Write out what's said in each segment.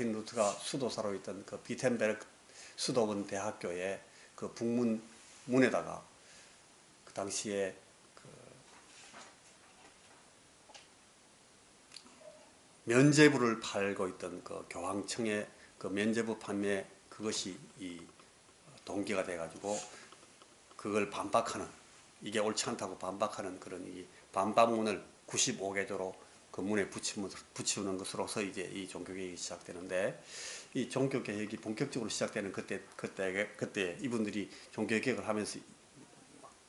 마틴 루트가 수도사로 있던 그 비텐베르크 수도원 대학교의 그 북문에다가 그 당시에 그 면죄부를 팔고 있던 그 교황청의 그 면죄부 판매, 그것이 이 동기가 돼가지고 그걸 반박하는, 이게 옳지 않다고 반박하는 그런 이 반박문을 95개조로 그 문에 붙이는 것으로서 이제 이 종교개혁이 시작되는데, 이 종교개혁이 본격적으로 시작되는 그때 이분들이 종교개혁을 하면서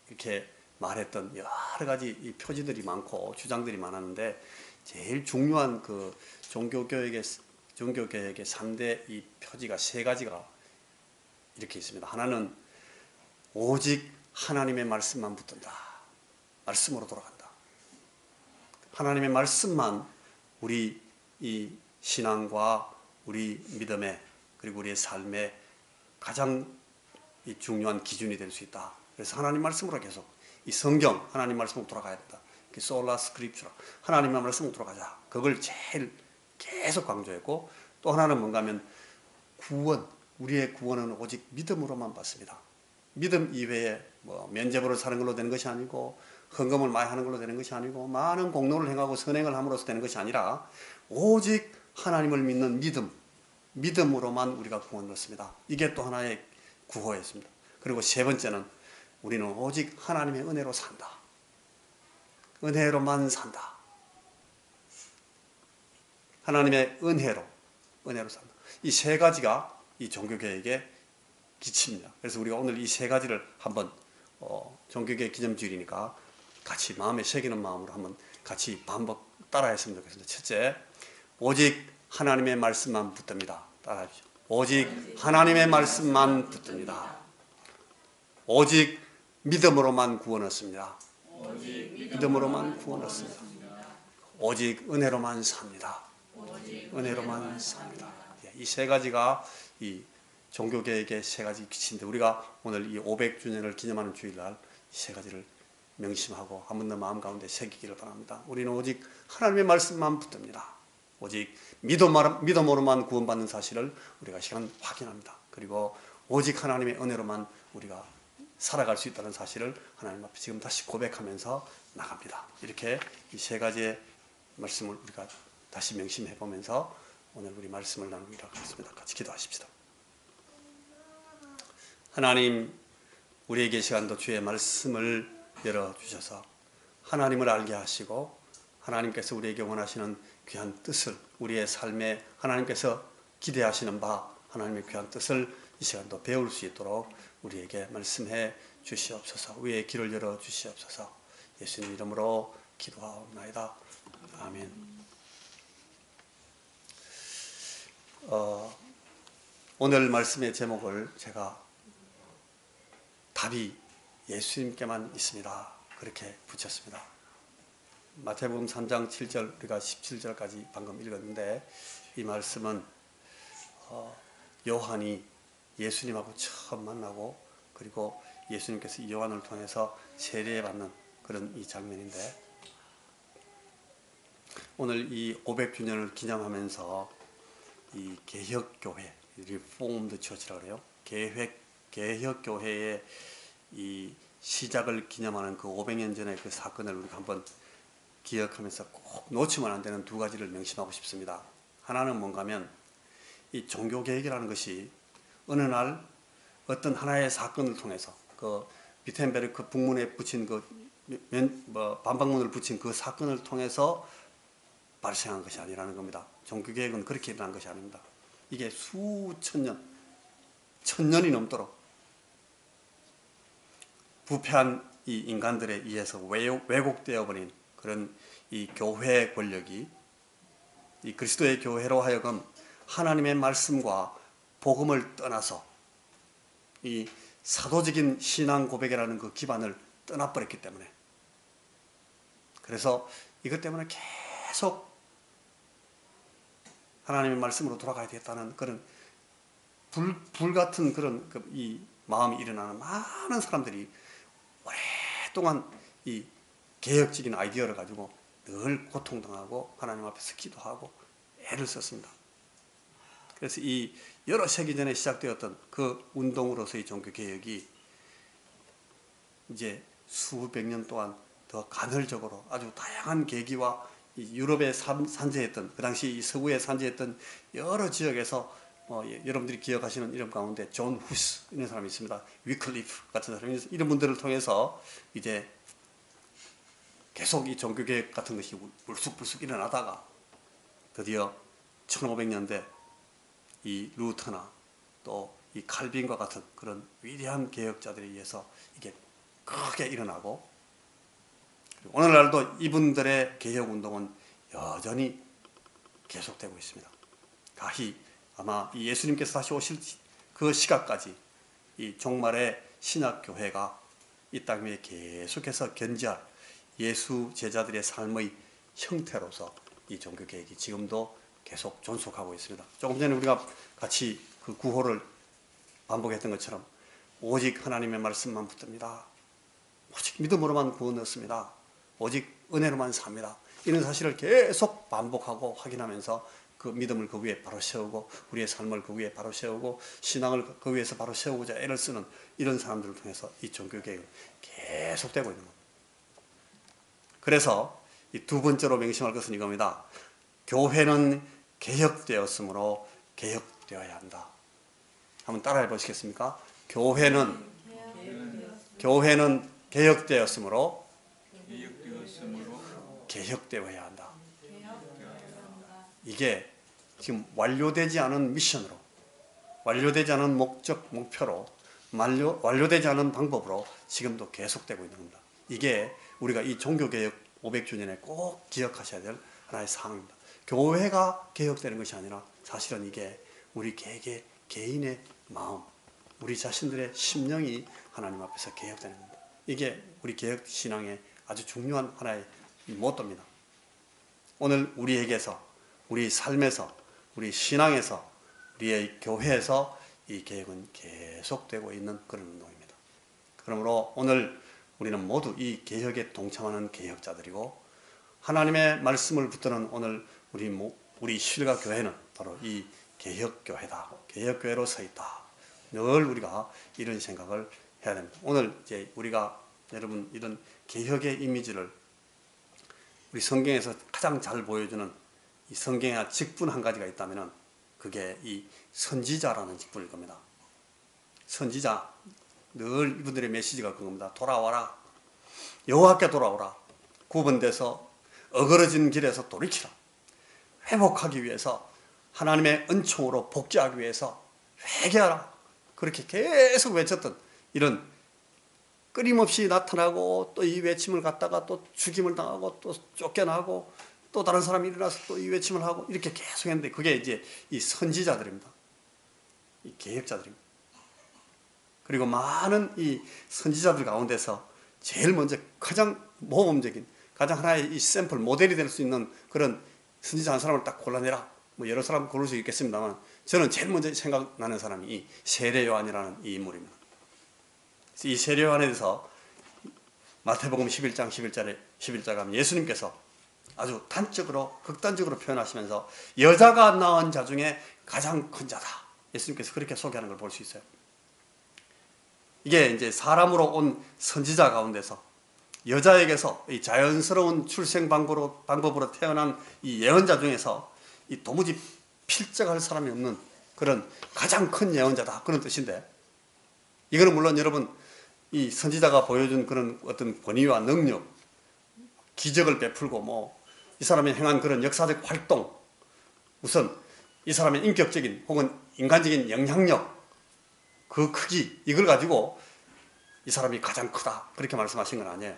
이렇게 말했던 여러 가지 이 표지들이 많고 주장들이 많았는데, 제일 중요한 그 종교개혁의 3대 이 표지가 3가지가 이렇게 있습니다. 하나는 오직 하나님의 말씀만 붙든다. 말씀으로 돌아간다. 하나님의 말씀만 우리 이 신앙과 우리 믿음의, 그리고 우리의 삶의 가장 이 중요한 기준이 될 수 있다. 그래서 하나님 말씀으로 계속 이 성경, 하나님 말씀으로 돌아가야 된다. 솔라 스크립처라, 하나님의 말씀으로 돌아가자. 그걸 제일 계속 강조했고, 또 하나는 뭔가 하면 구원, 우리의 구원은 오직 믿음으로만 받습니다. 믿음 이외에 뭐 면죄부를 사는 걸로 되는 것이 아니고, 헌금을 많이 하는 걸로 되는 것이 아니고, 많은 공로를 행하고 선행을 함으로써 되는 것이 아니라 오직 하나님을 믿는 믿음으로만 우리가 구원을 얻습니다. 이게 또 하나의 구호였습니다. 그리고 3번째는 우리는 오직 하나님의 은혜로 산다. 은혜로만 산다. 하나님의 은혜로 산다. 이 3가지가 이 종교개혁의 기치입니다. 그래서 우리가 오늘 이 3가지를 한번 종교개혁 기념주일이니까 같이 마음에 새기는 마음으로 한번 같이 반복 따라했으면 좋겠습니다. 첫째, 오직 하나님의 말씀만 붙듭니다. 따라하십시오. 오직 하나님의 말씀만 붙듭니다. 오직 믿음으로만 구원 얻습니다. 믿음으로만 구원 얻습니다. 오직 은혜로만 삽니다. 은혜로만 삽니다. 이 3가지가 이 종교개혁의 3가지 기치인데, 우리가 오늘 이 500주년을 기념하는 주일날 이 3가지를 명심하고 한 번 더 마음 가운데 새기기를 바랍니다. 우리는 오직 하나님의 말씀만 붙듭니다. 오직 믿음으로만 구원받는 사실을 우리가 시간 확인합니다. 그리고 오직 하나님의 은혜로만 우리가 살아갈 수 있다는 사실을 하나님 앞에 지금 다시 고백하면서 나갑니다. 이렇게 이 3가지의 말씀을 우리가 다시 명심해 보면서 오늘 우리 말씀을 나누기로 하겠습니다. 같이 기도하십시다. 하나님, 우리에게 시간도 주의 말씀을 열어주셔서 하나님을 알게 하시고, 하나님께서 우리에게 원하시는 귀한 뜻을, 우리의 삶에 하나님께서 기대하시는 바 하나님의 귀한 뜻을 이 시간도 배울 수 있도록 우리에게 말씀해 주시옵소서. 우리의 길을 열어 주시옵소서. 예수님 이름으로 기도하옵나이다. 아멘. 오늘 말씀의 제목을 제가 답이 예수님께만 있습니다, 그렇게 붙였습니다. 마태복음 3장 7절, 우리가 17절까지 방금 읽었는데, 이 말씀은 요한이 예수님하고 처음 만나고, 그리고 예수님께서 요한을 통해서 세례받는 그런 이 장면인데, 오늘 이 500주년을 기념하면서 이 개혁교회, 리폼드 처치라고 그래요. 개혁교회의 이 시작을 기념하는 그 500년 전의 그 사건을 우리가 한번 기억하면서 꼭 놓치면 안 되는 2가지를 명심하고 싶습니다. 하나는 뭔가 하면, 이 종교개혁이라는 것이 어느 날 어떤 하나의 사건을 통해서, 그 비텐베르크 북문에 붙인 그 반박문을 붙인 그 사건을 통해서 발생한 것이 아니라는 겁니다. 종교개혁은 그렇게 일어난 것이 아닙니다. 이게 수천 년, 1000년이 넘도록 부패한 이 인간들에 의해서 왜곡되어 버린 그런 이 교회 권력이 이 그리스도의 교회로 하여금 하나님의 말씀과 복음을 떠나서 이 사도적인 신앙 고백이라는 그 기반을 떠나버렸기 때문에, 그래서 이것 때문에 계속 하나님의 말씀으로 돌아가야 되겠다는 그런 불같은 그런 이 마음이 일어나는 많은 사람들이 오랫동안 이 개혁적인 아이디어를 가지고 늘 고통당하고 하나님 앞에서 기도하고 애를 썼습니다. 그래서 이 여러 세기 전에 시작되었던 그 운동으로서의 종교개혁이 이제 수백 년 동안 더 간헐적으로 아주 다양한 계기와 유럽에 산재했던, 그 당시 이 서구에 산재했던 여러 지역에서 여러분들이 기억하시는 이름 가운데 존 후스 이런 사람이 있습니다. 위클리프 같은 사람이, 이런 분들을 통해서 이제 계속 이 종교개혁 같은 것이 불쑥불쑥 일어나다가 드디어 1500년대 이 루터나 또 이 칼빈과 같은 그런 위대한 개혁자들에 의해서 이게 크게 일어나고, 오늘날도 이분들의 개혁운동은 여전히 계속되고 있습니다. 가히 아마 이 예수님께서 다시 오실 그 시각까지 이 종말의 신약교회가 이 땅 위에 계속해서 견지할 예수 제자들의 삶의 형태로서 이 종교개혁이 지금도 계속 존속하고 있습니다. 조금 전에 우리가 같이 그 구호를 반복했던 것처럼 오직 하나님의 말씀만 붙듭니다. 오직 믿음으로만 구원 얻습니다. 오직 은혜로만 삽니다. 이런 사실을 계속 반복하고 확인하면서 그 믿음을 그 위에 바로 세우고 우리의 삶을 그 위에 바로 세우고 신앙을 그 위에서 바로 세우고자 애를 쓰는 이런 사람들을 통해서 이 종교개혁은 계속되고 있는 겁니다. 그래서 이 두 번째로 명심할 것은 이겁니다. 교회는 개혁되었으므로 개혁되어야 한다. 한번 따라해 보시겠습니까? 교회는 개혁되었으므로 개혁되어야 한다. 이게 지금 완료되지 않은 미션으로, 완료되지 않은 목적, 목표로, 완료되지 않은 방법으로 지금도 계속되고 있는 겁니다. 이게 우리가 이 종교개혁 500주년에 꼭 기억하셔야 될 하나의 사항입니다. 교회가 개혁되는 것이 아니라 사실은 이게 우리 개인의 마음, 우리 자신들의 심령이 하나님 앞에서 개혁되는 겁니다. 이게 우리 개혁신앙의 아주 중요한 하나의 모토입니다. 오늘 우리에게서, 우리 삶에서, 우리 신앙에서, 우리의 교회에서 이 개혁은 계속되고 있는 그런 운동입니다. 그러므로 오늘 우리는 모두 이 개혁에 동참하는 개혁자들이고, 하나님의 말씀을 붙드는 오늘 우리 실가 교회는 바로 이 개혁교회다. 개혁교회로 서 있다. 늘 우리가 이런 생각을 해야 됩니다. 오늘 이제 우리가 여러분 이런 개혁의 이미지를 우리 성경에서 가장 잘 보여주는 이 성경의 직분 한 가지가 있다면 그게 이 선지자라는 직분일 겁니다. 선지자, 늘 이분들의 메시지가 그겁니다. 돌아와라. 여호와께 돌아오라. 구분돼서 어그러진 길에서 돌이키라. 회복하기 위해서, 하나님의 은총으로 복귀하기 위해서 회개하라. 그렇게 계속 외쳤던 이런 끊임없이 나타나고 또 이 외침을 갖다가 또 죽임을 당하고 또 쫓겨나고 또 다른 사람이 일어나서 또 이 외침을 하고 이렇게 계속 했는데 그게 이제 이 선지자들입니다. 이 개혁자들입니다. 그리고 많은 이 선지자들 가운데서 제일 먼저 가장 모범적인, 가장 하나의 이 샘플, 모델이 될 수 있는 그런 선지자 한 사람을 딱 골라내라. 뭐 여러 사람 고를 수 있겠습니다만 저는 제일 먼저 생각나는 사람이 이 세례 요한이라는 이 인물입니다. 이 세례 요한에 대해서 마태복음 11장 11절에 가면 예수님께서 아주 단적으로, 극단적으로 표현하시면서 여자가 낳은 자 중에 가장 큰 자다. 예수님께서 그렇게 소개하는 걸 볼 수 있어요. 이게 이제 사람으로 온 선지자 가운데서 여자에게서 이 자연스러운 출생 방법으로 태어난 이 예언자 중에서 이 도무지 필적할 사람이 없는 그런 가장 큰 예언자다. 그런 뜻인데, 이거는 물론 여러분 이 선지자가 보여준 그런 어떤 권위와 능력, 기적을 베풀고 뭐 이 사람이 행한 그런 역사적 활동, 우선 이 사람의 인격적인 혹은 인간적인 영향력, 그 크기, 이걸 가지고 이 사람이 가장 크다 그렇게 말씀하신 건 아니에요.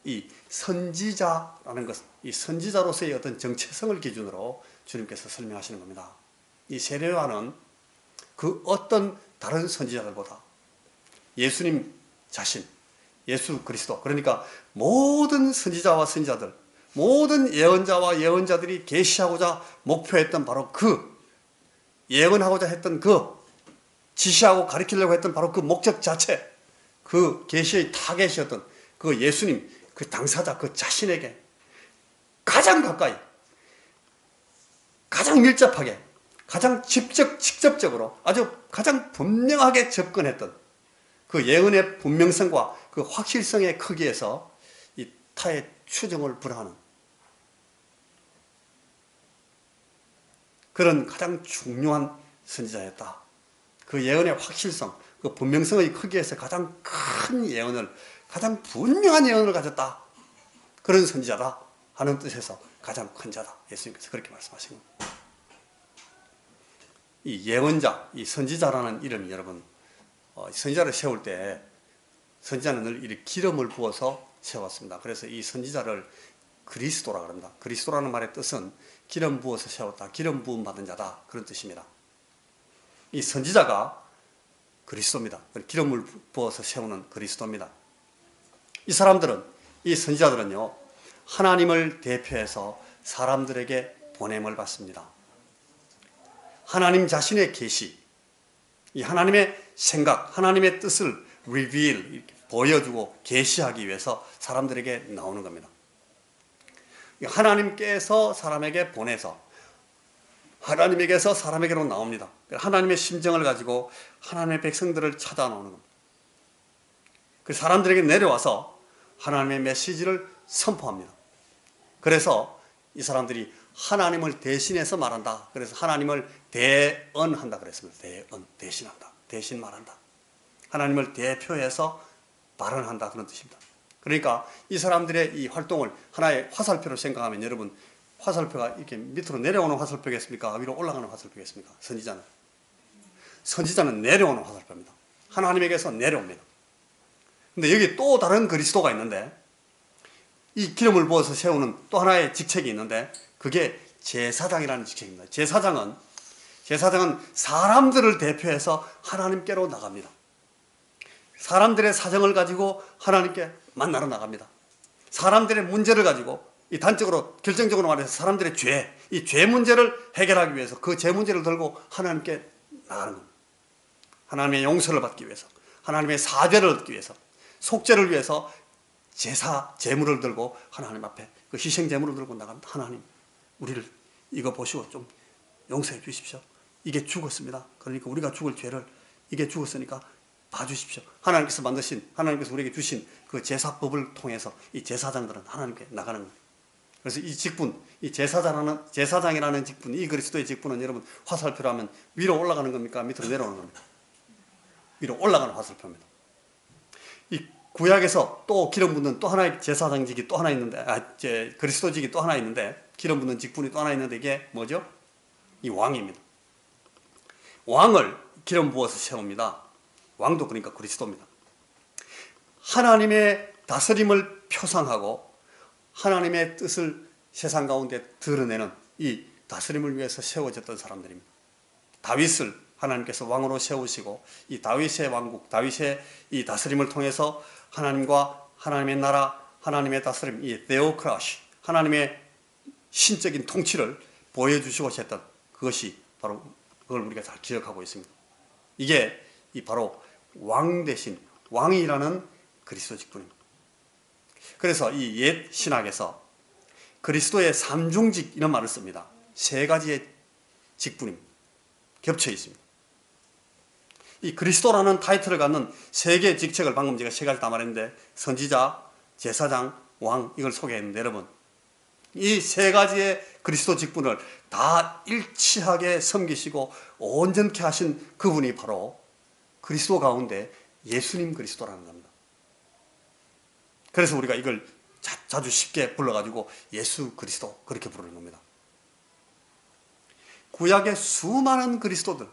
이 선지자라는 것은 이 선지자로서의 어떤 정체성을 기준으로 주님께서 설명하시는 겁니다. 이 세례 요한은 그 어떤 다른 선지자들보다 예수님 자신, 예수 그리스도, 그러니까 모든 선지자와 선지자들, 모든 예언자와 예언자들이 계시하고자 목표했던 바로 그 예언하고자 했던 그 지시하고 가르치려고 했던 바로 그 목적 자체, 그 계시의 타겟이었던 그 예수님, 그 당사자, 그 자신에게 가장 가까이, 가장 밀접하게 가장 직접적으로 아주 가장 분명하게 접근했던 그 예언의 분명성과 그 확실성의 크기에서 이 타의 추정을 불허하는 그런 가장 중요한 선지자였다. 그 예언의 확실성, 그 분명성의 크기에서 가장 큰 예언을, 가장 분명한 예언을 가졌다. 그런 선지자다 하는 뜻에서 가장 큰 자다. 예수님께서 그렇게 말씀하신 겁니다. 이 예언자, 이 선지자라는 이름이 여러분, 선지자를 세울 때 선지자는 늘 이렇게 기름을 부어서 세웠습니다. 그래서 이 선지자를 그리스도라고 합니다. 그리스도라는 말의 뜻은 기름 부어서 세웠다, 기름 부음 받은 자다, 그런 뜻입니다. 이 선지자가 그리스도입니다. 기름을 부어서 세우는 그리스도입니다. 이 사람들은, 이 선지자들은요, 하나님을 대표해서 사람들에게 보냄을 받습니다. 하나님 자신의 계시, 이 하나님의 생각, 하나님의 뜻을 reveal, 보여주고 계시하기 위해서 사람들에게 나오는 겁니다. 하나님께서 사람에게 보내서 하나님에게서 사람에게로 나옵니다. 하나님의 심정을 가지고 하나님의 백성들을 찾아나오는 겁니다. 그 사람들에게 내려와서 하나님의 메시지를 선포합니다. 그래서 이 사람들이 하나님을 대신해서 말한다. 그래서 하나님을 대언한다 그랬습니다. 대언, 대신한다. 대신 말한다. 하나님을 대표해서 발언한다, 그런 뜻입니다. 그러니까 이 사람들의 이 활동을 하나의 화살표로 생각하면, 여러분, 화살표가 이렇게 밑으로 내려오는 화살표겠습니까? 위로 올라가는 화살표겠습니까? 선지자는 내려오는 화살표입니다. 하나님에게서 내려옵니다. 근데 여기 또 다른 그리스도가 있는데, 이 기름을 부어서 세우는 또 하나의 직책이 있는데, 그게 제사장이라는 직책입니다. 제사장은 사람들을 대표해서 하나님께로 나갑니다. 사람들의 사정을 가지고 하나님께 만나러 나갑니다. 사람들의 문제를 가지고, 이 단적으로 결정적으로 말해서 사람들의 죄, 이 죄 문제를 해결하기 위해서 그 죄 문제를 들고 하나님께 나가는 겁니다. 하나님의 용서를 받기 위해서, 하나님의 사죄를 얻기 위해서, 속죄를 위해서 제물을 들고 하나님 앞에, 그 희생 제물을 들고 나갑니다. 하나님, 우리를 이거 보시고 좀 용서해 주십시오. 이게 죽었습니다. 그러니까 우리가 죽을 죄를, 이게 죽었으니까 봐주십시오. 하나님께서 만드신, 하나님께서 우리에게 주신 그 제사법을 통해서 이 제사장들은 하나님께 나가는 겁니다. 그래서 이 직분, 이 제사장이라는 직분, 이 그리스도의 직분은 여러분 화살표로 하면 위로 올라가는 겁니까? 밑으로 내려오는 겁니까? 위로 올라가는 화살표입니다. 이 구약에서 또 기름 붓는 또 하나의 제사장직이 또 하나 있는데, 그리스도직이 또 하나 있는데, 기름 붓는 직분이 또 하나 있는데, 이게 뭐죠? 이 왕입니다. 왕을 기름 부어서 세웁니다. 왕도 그러니까 그리스도입니다. 하나님의 다스림을 표상하고 하나님의 뜻을 세상 가운데 드러내는 이 다스림을 위해서 세워졌던 사람들입니다. 다윗을 하나님께서 왕으로 세우시고, 이 다윗의 왕국, 다윗의 이 다스림을 통해서 하나님과 하나님의 나라, 하나님의 다스림, 이 데오크라시, 하나님의 신적인 통치를 보여주시고 했던 그것이 바로, 그걸 우리가 잘 기억하고 있습니다. 이게 바로 왕 대신 왕이라는 그리스도 직분입니다. 그래서 이 옛 신학에서 그리스도의 삼중직 이런 말을 씁니다. 세 가지의 직분입니다. 겹쳐 있습니다. 이 그리스도라는 타이틀을 갖는 세 개의 직책을 방금 제가 세 가지 다 말했는데, 선지자, 제사장, 왕, 이걸 소개했는데, 여러분, 이 세 가지의 그리스도 직분을 다 일치하게 섬기시고 온전케 하신 그분이 바로 그리스도 가운데 예수님 그리스도라는 겁니다. 그래서 우리가 이걸 자주 쉽게 불러가지고 예수 그리스도, 그렇게 부르는 겁니다. 구약의 수많은 그리스도들,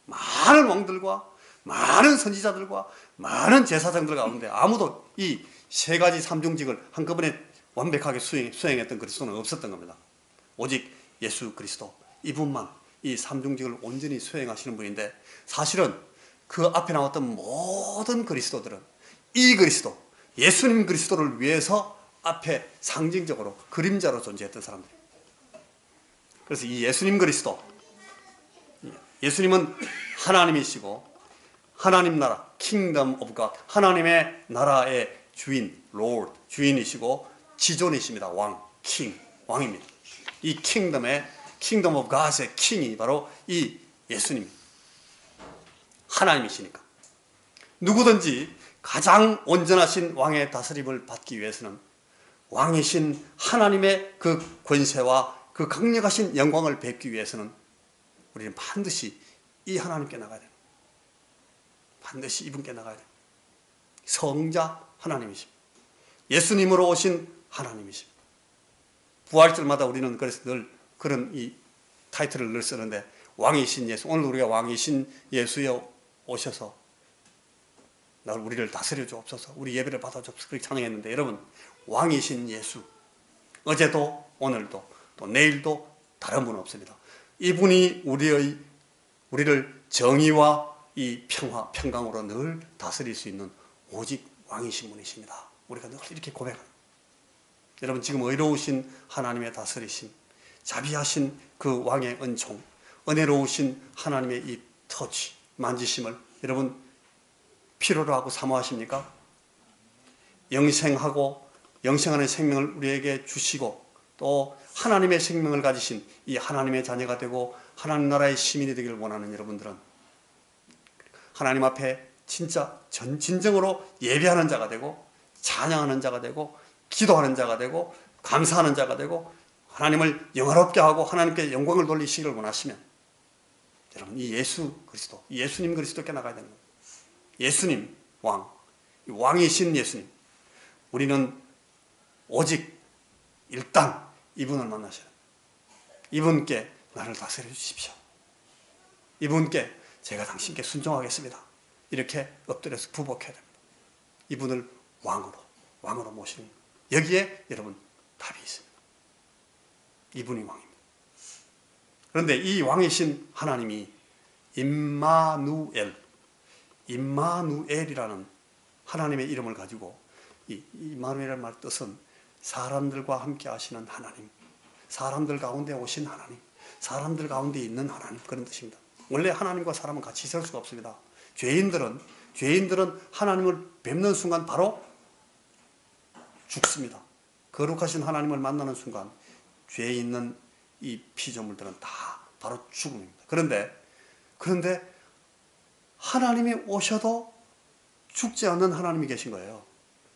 많은 왕들과 많은 선지자들과 많은 제사장들 가운데 아무도 이 세 가지 삼중직을 한꺼번에 완벽하게 수행했던 그리스도는 없었던 겁니다. 오직 예수 그리스도, 이분만 이 삼중직을 온전히 수행하시는 분인데, 사실은 그 앞에 나왔던 모든 그리스도들은 이 그리스도, 예수님 그리스도를 위해서 앞에 상징적으로 그림자로 존재했던 사람들입니다. 그래서 이 예수님 그리스도, 예수님은 하나님이시고 하나님 나라, 킹덤 오브 갓, 하나님의 나라의 주인, 롤드, 주인이시고 지존이십니다. 왕, 킹, 왕입니다. 이 킹덤의 킹덤 오브 갓의 킹이 바로 이 예수님, 하나님이시니까. 누구든지 가장 온전하신 왕의 다스림을 받기 위해서는 왕이신 하나님의 그 권세와 그 강력하신 영광을 뵙기 위해서는 우리는 반드시 이 하나님께 나가야 됩니다. 반드시 이분께 나가야 됩니다. 성자 하나님이십니다. 예수님으로 오신 하나님이십니다. 부활절마다 우리는 그래서 늘 그런 이 타이틀을 늘 쓰는데, 왕이신 예수, 오늘 우리가 왕이신 예수여 오셔서 우리를 다스려 주옵소서, 우리 예배를 받아 주옵소서, 그렇게 찬양했는데, 여러분, 왕이신 예수, 어제도 오늘도 또 내일도 다른 분은 없습니다. 이분이 우리를 정의와 이 평화, 평강으로 늘 다스릴 수 있는 오직 왕이신 분이십니다. 우리가 늘 이렇게 고백합니다. 여러분, 지금 의로우신 하나님의 다스리심, 자비하신 그 왕의 은총, 은혜로우신 하나님의 이 터치, 만지심을 여러분 필요로 하고 사모하십니까? 영생하고 영생하는 생명을 우리에게 주시고 또 하나님의 생명을 가지신 이 하나님의 자녀가 되고 하나님 나라의 시민이 되기를 원하는 여러분들은 하나님 앞에 진짜 진정으로 예배하는 자가 되고 찬양하는 자가 되고 기도하는 자가 되고 감사하는 자가 되고 하나님을 영화롭게 하고 하나님께 영광을 돌리시기를 원하시면 여러분, 이 예수 그리스도, 예수님 그리스도께 나가야 되는 겁니다. 예수님 왕, 왕이신 예수님, 우리는 오직 일단 이분을 만나셔야 합니다. 이분께 나를 다스려 주십시오. 이분께 제가 당신께 순종하겠습니다. 이렇게 엎드려서 부복해야 됩니다. 이분을 왕으로 모시는 겁니다. 여기에 여러분 답이 있습니다. 이분이 왕입니다. 그런데 이 왕이신 하나님이 임마누엘이라는 하나님의 이름을 가지고 이 임마누엘이라는 말 뜻은 사람들과 함께 하시는 하나님, 사람들 가운데 오신 하나님, 사람들 가운데 있는 하나님, 그런 뜻입니다. 원래 하나님과 사람은 같이 있을 수가 없습니다. 죄인들은 하나님을 뵙는 순간 바로 죽습니다. 거룩하신 하나님을 만나는 순간 죄에 있는 이 피조물들은 다 바로 죽음입니다. 그런데 하나님이 오셔도 죽지 않는 하나님이 계신 거예요.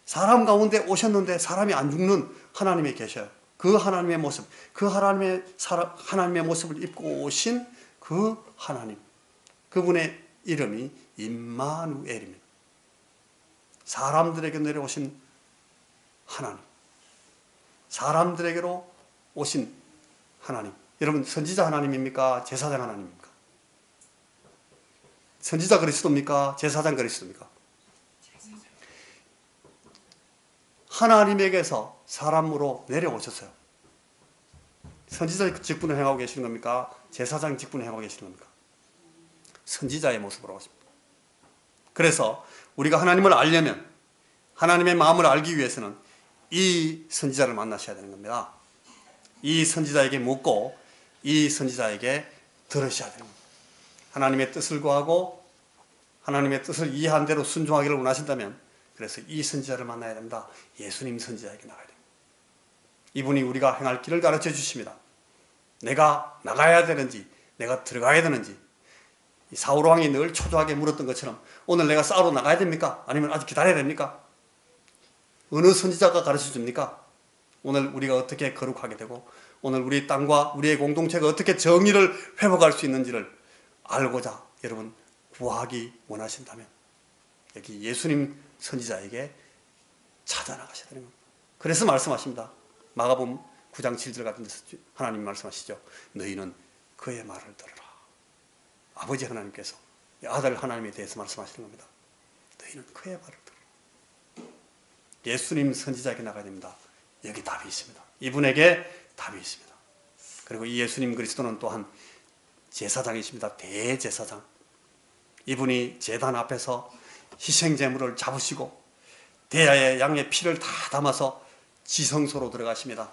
사람 가운데 오셨는데 사람이 안 죽는 하나님이 계셔요. 그 하나님의 모습, 그 하나님의 모습을 입고 오신 그 하나님, 그분의 이름이 임마누엘입니다. 사람들에게 내려오신 하나님, 사람들에게로 오신 하나님. 여러분, 선지자 하나님입니까? 제사장 하나님입니까? 선지자 그리스도입니까? 제사장 그리스도입니까? 하나님에게서 사람으로 내려오셨어요. 선지자 직분을 행하고 계시는 겁니까? 제사장 직분을 행하고 계시는 겁니까? 선지자의 모습으로 오십니다. 그래서 우리가 하나님을 알려면, 하나님의 마음을 알기 위해서는 이 선지자를 만나셔야 되는 겁니다. 이 선지자에게 묻고 이 선지자에게 들으셔야 되는 겁니다. 하나님의 뜻을 구하고 하나님의 뜻을 이해한 대로 순종하기를 원하신다면, 그래서 이 선지자를 만나야 됩니다. 예수님 선지자에게 나가야 됩니다. 이분이 우리가 행할 길을 가르쳐 주십니다. 내가 나가야 되는지, 내가 들어가야 되는지, 사울 왕이 늘 초조하게 물었던 것처럼 오늘 내가 싸우러 나가야 됩니까? 아니면 아직 기다려야 됩니까? 어느 선지자가 가르쳐 줍니까? 오늘 우리가 어떻게 거룩하게 되고 오늘 우리 땅과 우리의 공동체가 어떻게 정의를 회복할 수 있는지를 알고자 여러분 구하기 원하신다면 여기 예수님 선지자에게 찾아나가셔야 되는 겁니다. 그래서 말씀하십니다. 마가복음 9장 7절 같은 데서 하나님 말씀하시죠. 너희는 그의 말을 들으라. 아버지 하나님께서 아들 하나님에 대해서 말씀하시는 겁니다. 너희는 그의 말을 들으라. 예수님 선지자에게 나가야 됩니다. 여기 답이 있습니다. 이분에게 답이 있습니다. 그리고 이 예수님 그리스도는 또한 제사장이십니다. 대제사장. 이분이 제단 앞에서 희생제물을 잡으시고 대야의 양의 피를 다 담아서 지성소로 들어가십니다.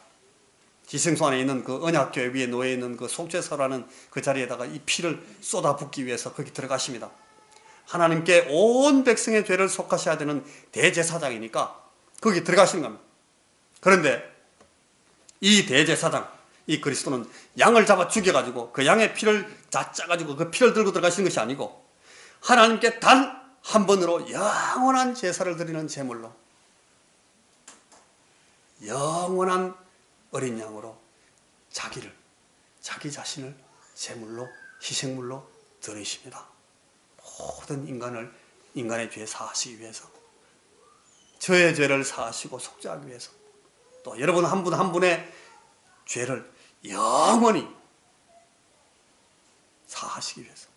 지성소 안에 있는 그 언약궤 위에 놓여 있는 그 속죄서라는 그 자리에다가 이 피를 쏟아붓기 위해서 거기 들어가십니다. 하나님께 온 백성의 죄를 속하셔야 되는 대제사장이니까 거기 들어가시는 겁니다. 그런데 이 대제사장, 이 그리스도는 양을 잡아 죽여가지고 그 양의 피를 짜가지고 그 피를 들고 들어가시는 것이 아니고 하나님께 단 한 번으로 영원한 제사를 드리는 제물로, 영원한 어린 양으로 자기 자신을 제물로, 희생물로 드리십니다. 모든 인간의 죄 사하시기 위해서, 저의 죄를 사하시고 속죄하기 위해서, 또 여러분 한 분 한 분의 죄를 영원히 사하시기 위해서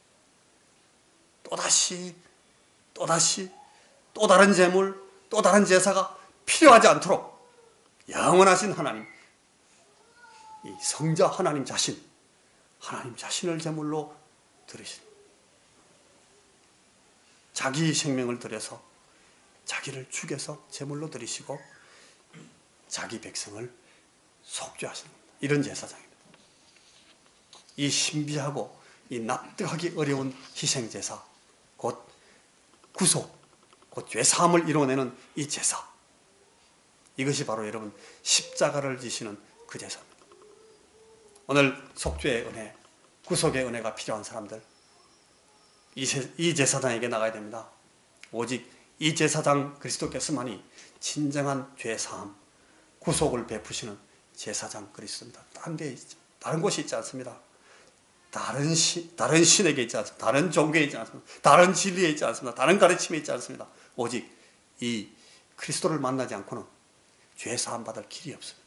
또 다른 제물, 또 다른 제사가 필요하지 않도록 영원하신 하나님, 이 성자 하나님 자신을 제물로 드리신, 자기 생명을 들여서 자기를 죽여서 제물로 드리시고 자기 백성을 속죄하시는 이런 제사장입니다. 이 신비하고 이 납득하기 어려운 희생제사, 곧 구속, 곧 죄사함을 이루어내는 이 제사, 이것이 바로 여러분 십자가를 지시는 그 제사입니다. 오늘 속죄의 은혜, 구속의 은혜가 필요한 사람들, 이 제사장에게 나가야 됩니다. 오직 이 제사장 그리스도께서만이 진정한 죄사함, 구속을 베푸시는 제사장 그리스도입니다. 다른 곳이 있지 않습니다. 다른 신에게 있지 않습니다. 다른 종교에 있지 않습니다. 다른 진리에 있지 않습니다. 다른 가르침에 있지 않습니다. 오직 이 그리스도를 만나지 않고는 죄사함 받을 길이 없습니다.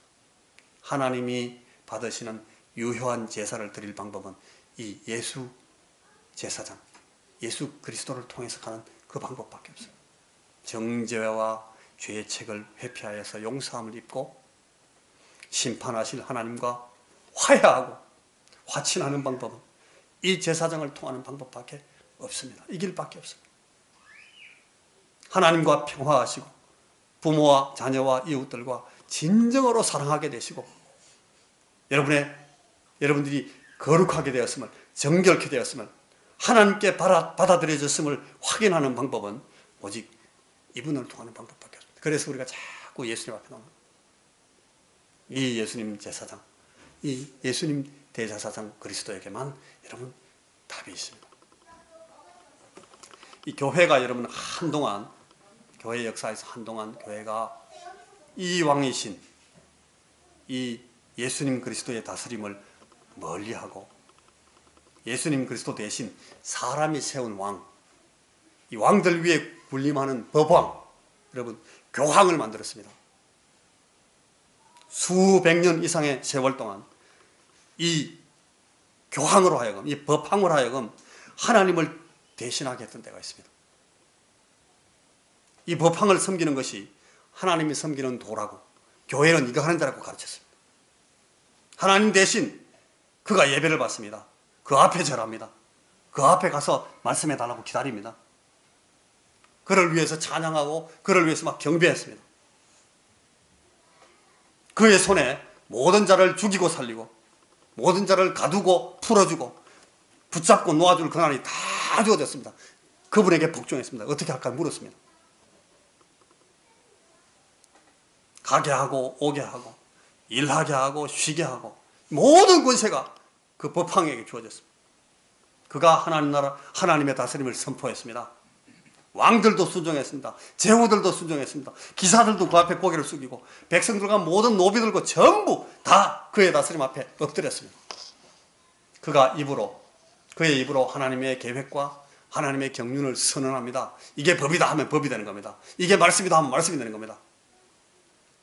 하나님이 받으시는 유효한 제사를 드릴 방법은 이 예수 제사장, 예수 그리스도를 통해서 가는 그 방법밖에 없습니다. 정죄와 죄의 책을 회피하여서 용서함을 입고 심판하실 하나님과 화해하고 화친하는 방법은 이 제사장을 통하는 방법밖에 없습니다. 이 길밖에 없습니다. 하나님과 평화하시고 부모와 자녀와 이웃들과 진정으로 사랑하게 되시고 여러분들이 거룩하게 되었음을, 정결케 되었음을, 하나님께 받아들여졌음을 확인하는 방법은 오직 이분을 통하는 방법밖에 없습니다. 그래서 우리가 자꾸 예수님 앞에 나옵니다. 이 예수님 제사장, 이 예수님 대제사장 그리스도에게만 여러분 답이 있습니다. 이 교회가 여러분 한동안, 교회 역사에서 한동안 교회가 이 왕이신 이 예수님 그리스도의 다스림을 멀리하고 예수님 그리스도 대신 사람이 세운 왕, 이 왕들 위에 군림하는 법왕, 여러분 교황을 만들었습니다. 수백 년 이상의 세월 동안 이 교황으로 하여금, 이 법황으로 하여금 하나님을 대신하게 했던 때가 있습니다. 이 법황을 섬기는 것이 하나님이 섬기는 도라고, 교회는 이거 하는 자라고 가르쳤습니다. 하나님 대신 그가 예배를 받습니다. 그 앞에 절합니다. 그 앞에 가서 말씀해 달라고 기다립니다. 그를 위해서 찬양하고 그를 위해서 막 경배했습니다. 그의 손에 모든 자를 죽이고 살리고 모든 자를 가두고 풀어주고 붙잡고 놓아줄 권한이 다 주어졌습니다. 그분에게 복종했습니다. 어떻게 할까 물었습니다. 가게 하고 오게 하고 일하게 하고 쉬게 하고 모든 권세가 그 법황에게 주어졌습니다. 그가 하나님의 다스림을 선포했습니다. 왕들도 순종했습니다. 제후들도 순종했습니다. 기사들도 그 앞에 고개를 숙이고 백성들과 모든 노비들과 전부 다 그의 다스림 앞에 엎드렸습니다. 그의 입으로 하나님의 계획과 하나님의 경륜을 선언합니다. 이게 법이다 하면 법이 되는 겁니다. 이게 말씀이다 하면 말씀이 되는 겁니다.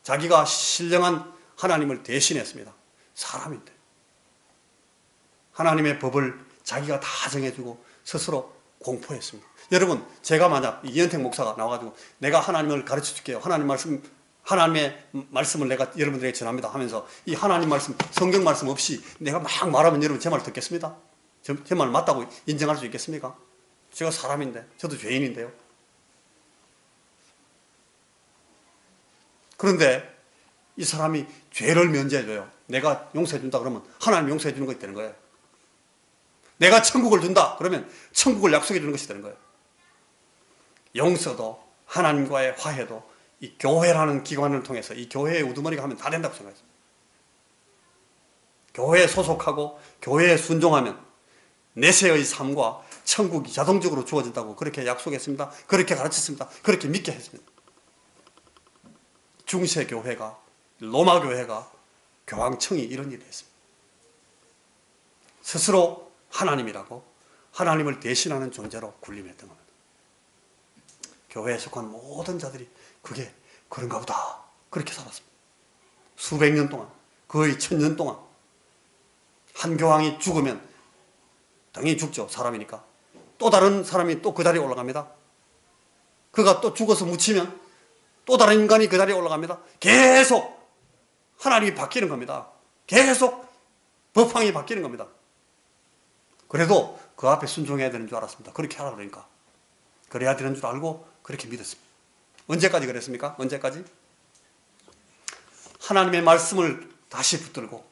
자기가 신령한 하나님을 대신했습니다. 사람인데 하나님의 법을 자기가 다 정해주고 스스로 공포했습니다. 여러분, 제가 만약 이현택 목사가 나와가지고 내가 하나님을 가르쳐 줄게요. 하나님의 말씀을 내가 여러분들에게 전합니다 하면서 이 하나님 말씀, 성경 말씀 없이 내가 막 말하면 여러분 제 말 듣겠습니다? 제 말 맞다고 인정할 수 있겠습니까? 제가 사람인데, 저도 죄인인데요. 그런데 이 사람이 죄를 면제해줘요. 내가 용서해준다 그러면 하나님 용서해주는 것이 되는 거예요. 내가 천국을 준다 그러면 천국을 약속해주는 것이 되는 거예요. 용서도 하나님과의 화해도 이 교회라는 기관을 통해서 이 교회의 우두머리가 하면 다 된다고 생각했습니다. 교회에 소속하고 교회에 순종하면 내세의 삶과 천국이 자동적으로 주어진다고 그렇게 약속했습니다. 그렇게 가르쳤습니다. 그렇게 믿게 했습니다. 중세 교회가, 로마 교회가, 교황청이 이런 일을 했습니다. 스스로 하나님이라고 하나님을 대신하는 존재로 군림했던 겁니다. 교회에 속한 모든 자들이 그게 그런가 보다 그렇게 살았습니다. 수백 년 동안, 거의 1000년 동안. 한 교황이 죽으면 당연히 죽죠. 사람이니까. 또 다른 사람이 또 그 자리에 올라갑니다. 그가 또 죽어서 묻히면 또 다른 인간이 그 자리에 올라갑니다. 계속 하나님이 바뀌는 겁니다. 계속 법황이 바뀌는 겁니다. 그래도 그 앞에 순종해야 되는 줄 알았습니다. 그렇게 하라 그러니까. 그래야 되는 줄 알고 그렇게 믿었습니다. 언제까지 그랬습니까? 언제까지? 하나님의 말씀을 다시 붙들고,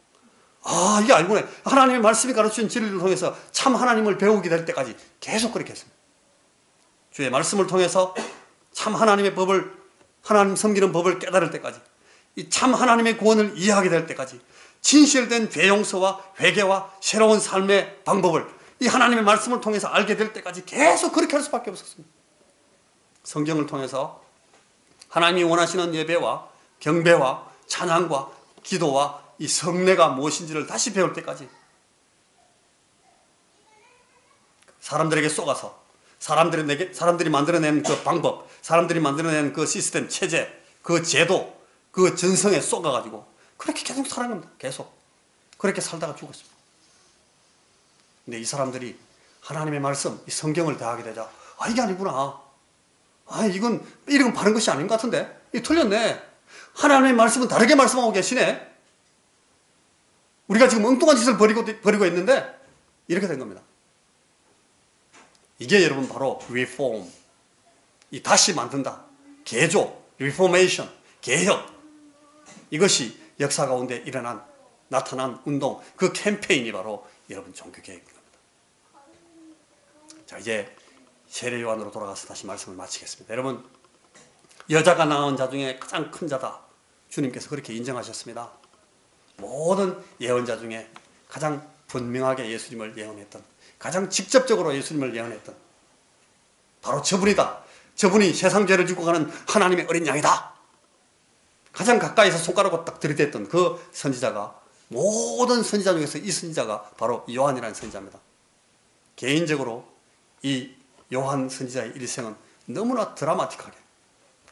아, 이게 알고네. 하나님의 말씀이 가르치는 진리를 통해서 참 하나님을 배우게 될 때까지 계속 그렇게 했습니다. 주의 말씀을 통해서 참 하나님의 법을, 하나님 섬기는 법을 깨달을 때까지, 이 참 하나님의 구원을 이해하게 될 때까지, 진실된 죄 용서와 회개와 새로운 삶의 방법을 이 하나님의 말씀을 통해서 알게 될 때까지 계속 그렇게 할 수밖에 없었습니다. 성경을 통해서 하나님이 원하시는 예배와 경배와 찬양과 기도와 이 성례가 무엇인지를 다시 배울 때까지 사람들에게 쏘가서 사람들이 만들어낸 그 방법, 사람들이 만들어낸 그 시스템, 체제, 그 제도, 그 전성에 쏘가가지고 그렇게 계속 살아간 겁니다. 계속. 그렇게 살다가 죽었습니다. 근데 이 사람들이 하나님의 말씀, 이 성경을 대하게 되자, 아, 이게 아니구나. 아, 이건 바른 것이 아닌 것 같은데? 이거 틀렸네. 하나님의 말씀은 다르게 말씀하고 계시네. 우리가 지금 엉뚱한 짓을 벌이고 있는데 이렇게 된 겁니다. 이게 여러분 바로 리폼, 이 다시 만든다, 개조, 리포메이션, 개혁, 이것이 역사 가운데 나타난 운동, 그 캠페인이 바로 여러분 종교개혁입니다. 자, 이제 세례 요한으로 돌아가서 다시 말씀을 마치겠습니다. 여러분, 여자가 낳은 자 중에 가장 큰 자다, 주님께서 그렇게 인정하셨습니다. 모든 예언자 중에 가장 분명하게 예수님을 예언했던, 가장 직접적으로 예수님을 예언했던 바로 저분이다. 저분이 세상 죄를 지고 가는 하나님의 어린 양이다. 가장 가까이서 손가락으로 딱 들이댔던 그 선지자가, 모든 선지자 중에서 이 선지자가 바로 요한이라는 선지자입니다. 개인적으로 이 요한 선지자의 일생은 너무나 드라마틱하게,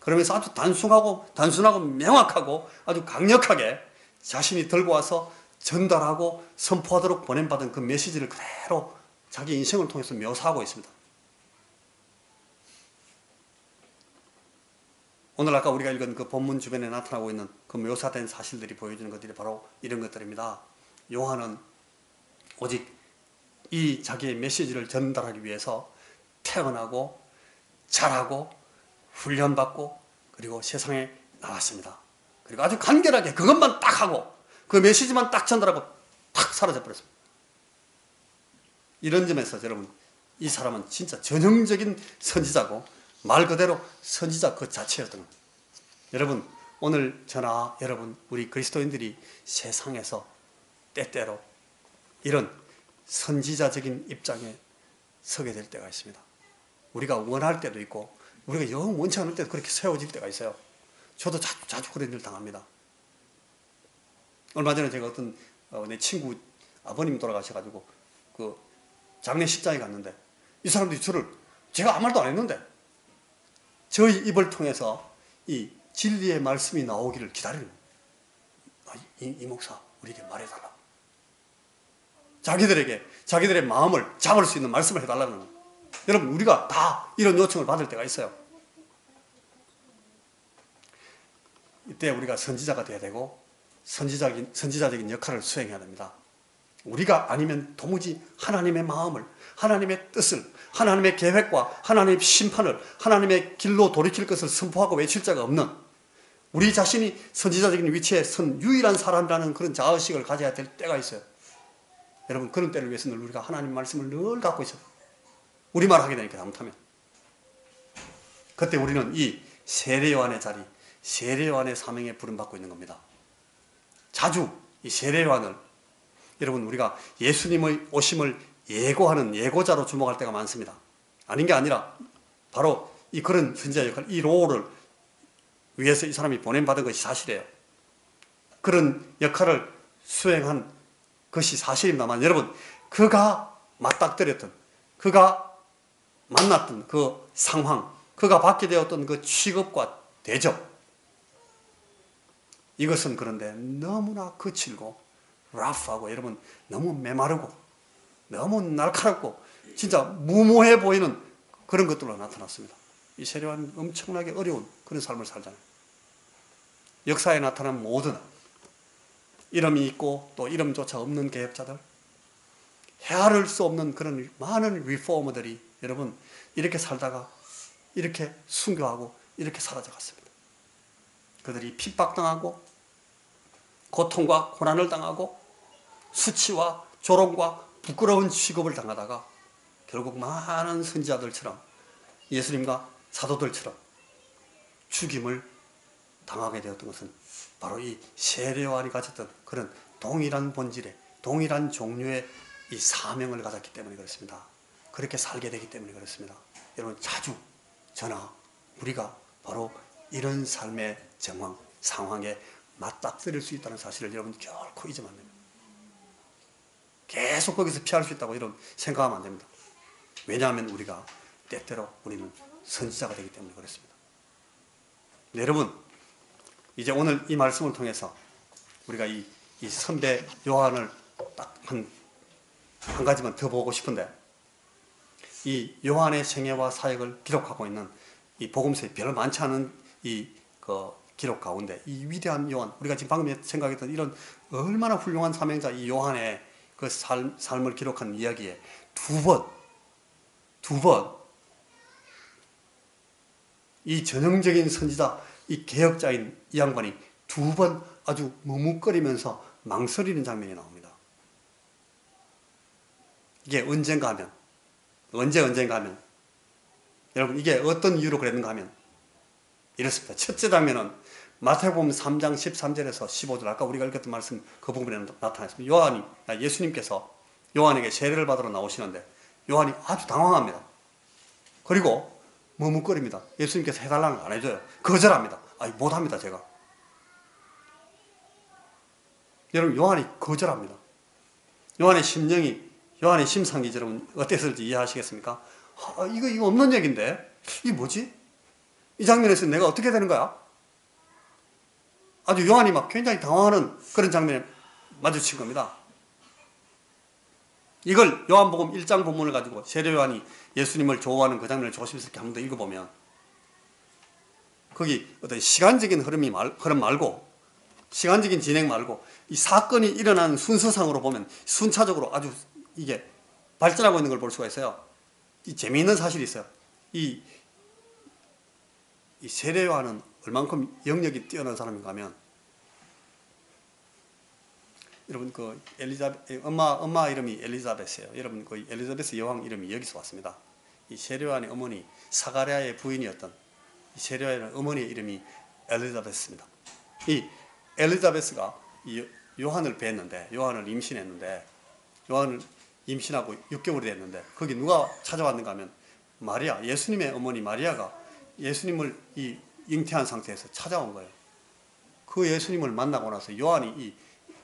그러면서 아주 단순하고 명확하고 아주 강력하게 자신이 들고 와서 전달하고 선포하도록 보낸받은 그 메시지를 그대로 자기 인생을 통해서 묘사하고 있습니다. 오늘 아까 우리가 읽은 그 본문 주변에 나타나고 있는 그 묘사된 사실들이 보여주는 것들이 바로 이런 것들입니다. 요한은 오직 이 자기의 메시지를 전달하기 위해서 태어나고 자라고 훈련받고 그리고 세상에 나왔습니다. 그리고 아주 간결하게 그것만 딱 하고 그 메시지만 딱 전달하고 탁 사라져 버렸습니다. 이런 점에서 여러분, 이 사람은 진짜 전형적인 선지자고 말 그대로 선지자 그 자체였던 겁니다. 여러분, 오늘 저나 여러분, 우리 그리스도인들이 세상에서 때때로 이런 선지자적인 입장에 서게 될 때가 있습니다. 우리가 원할 때도 있고 우리가 영 원치 않을 때도 그렇게 세워질 때가 있어요. 저도 자주 그런 일을 당합니다. 얼마 전에 제가 어떤 내 친구 아버님 돌아가셔가지고 그 장례식장에 갔는데 이 사람들이 제가 아무 말도 안 했는데 저희 입을 통해서 이 진리의 말씀이 나오기를 기다리는 거예요. 이 목사 우리에게 말해달라. 자기들의 마음을 잡을 수 있는 말씀을 해달라는 거예요. 여러분, 우리가 다 이런 요청을 받을 때가 있어요. 이때 우리가 선지자가 돼야 되고 선지자적인 역할을 수행해야 됩니다. 우리가 아니면 도무지 하나님의 마음을, 하나님의 뜻을, 하나님의 계획과 하나님의 심판을, 하나님의 길로 돌이킬 것을 선포하고 외칠 자가 없는, 우리 자신이 선지자적인 위치에 선 유일한 사람이라는 그런 자의식을 가져야 될 때가 있어요. 여러분, 그런 때를 위해서 늘 우리가 하나님 말씀을 늘 갖고 있어요. 우리말 하게 되니까 잘못하면. 그때 우리는 이 세례 요한의 자리, 세례 요한의 사명에 부름받고 있는 겁니다. 자주 이 세례 요한을 여러분 우리가 예수님의 오심을 예고하는 예고자로 주목할 때가 많습니다. 아닌 게 아니라 바로 이 그런 선지자 역할, 이 롤을 위해서 이 사람이 보냄받은 것이 사실이에요. 그런 역할을 수행한 것이 사실입니다만 여러분, 그가 맞닥뜨렸던, 그가 만났던 그 상황, 그가 받게 되었던 그 취급과 대접, 이것은 그런데 너무나 거칠고 라프하고 여러분 너무 메마르고 너무 날카롭고 진짜 무모해 보이는 그런 것들로 나타났습니다. 이 세례요한은 엄청나게 어려운 그런 삶을 살잖아요. 역사에 나타난 모든 이름이 있고 또 이름조차 없는 개혁자들, 헤아릴 수 없는 그런 많은 리포머들이 여러분 이렇게 살다가 이렇게 순교하고 이렇게 사라져갔습니다. 그들이 핍박당하고 고통과 고난을 당하고 수치와 조롱과 부끄러운 취급을 당하다가 결국 많은 선지자들처럼 예수님과 사도들처럼 죽임을 당하게 되었던 것은 바로 이 세례요한이 가졌던 그런 동일한 본질의, 동일한 종류의 이 사명을 가졌기 때문에 그렇습니다. 그렇게 살게 되기 때문에 그렇습니다. 여러분 자주 저나 우리가 바로 이런 삶의 정황, 상황에 맞닥뜨릴 수 있다는 사실을 여러분 결코 잊으면 안 됩니다. 계속 거기서 피할 수 있다고 이런 생각하면 안 됩니다. 왜냐하면 우리가 때때로 우리는 선지자가 되기 때문에 그렇습니다. 네, 여러분 이제 오늘 이 말씀을 통해서 우리가 이 선배 요한을 딱 한 가지만 더 보고 싶은데, 이 요한의 생애와 사역을 기록하고 있는 이 복음서에 별로 많지 않은 이 기록 가운데 이 위대한 요한, 우리가 지금 방금 생각했던 이런 얼마나 훌륭한 사명자 이 요한의 그 삶을 기록한 이야기에 두 번 이 전형적인 선지자, 이 개혁자인 이 양반이 두 번 아주 머뭇거리면서 망설이는 장면이 나옵니다. 이게 언젠가 하면, 언젠가 하면, 여러분 이게 어떤 이유로 그랬는가 하면 이렇습니다. 첫째 장면은 마태복음 3장 13절에서 15절, 아까 우리가 읽었던 말씀 그 부분에 나타났습니다. 예수님께서 요한에게 세례를 받으러 나오시는데 요한이 아주 당황합니다. 그리고 머뭇거립니다. 예수님께서 해달라는 걸 안 해줘요. 거절합니다. 못합니다 제가. 여러분 요한이 거절합니다. 요한의 심령이, 요한의 심상이 여러분 어땠을지 이해하시겠습니까? 이거 없는 얘기인데 이게 뭐지? 이 장면에서 내가 어떻게 되는 거야? 아주 요한이 막 굉장히 당황하는 그런 장면에 마주친 겁니다. 이걸 요한복음 1장 본문을 가지고 세례요한이 예수님을 조어하는 그 장면을 조심스럽게 한 번 더 읽어보면 거기 어떤 시간적인 흐름 말고, 시간적인 진행 말고 이 사건이 일어난 순서상으로 보면 순차적으로 아주 이게 발전하고 있는 걸 볼 수가 있어요. 이 재미있는 사실이 있어요. 이 세례요한은 얼만큼 영역이 뛰어난 사람인가 하면, 여러분 그 엄마 이름이 엘리자베스예요. 여러분 그 엘리자베스 여왕 이름이 여기서 왔습니다. 이 세례요한의 어머니 사가랴의 부인이었던 이 세례요한의 어머니의 이름이 엘리자베스입니다. 이 엘리자베스가 이 요한을 뵀는데, 요한을 임신했는데, 요한을 임신하고 6개월이 됐는데 거기 누가 찾아왔는가 하면 마리아, 예수님의 어머니 마리아가 예수님을 이 잉태한 상태에서 찾아온 거예요. 그 예수님을 만나고 나서 요한이 이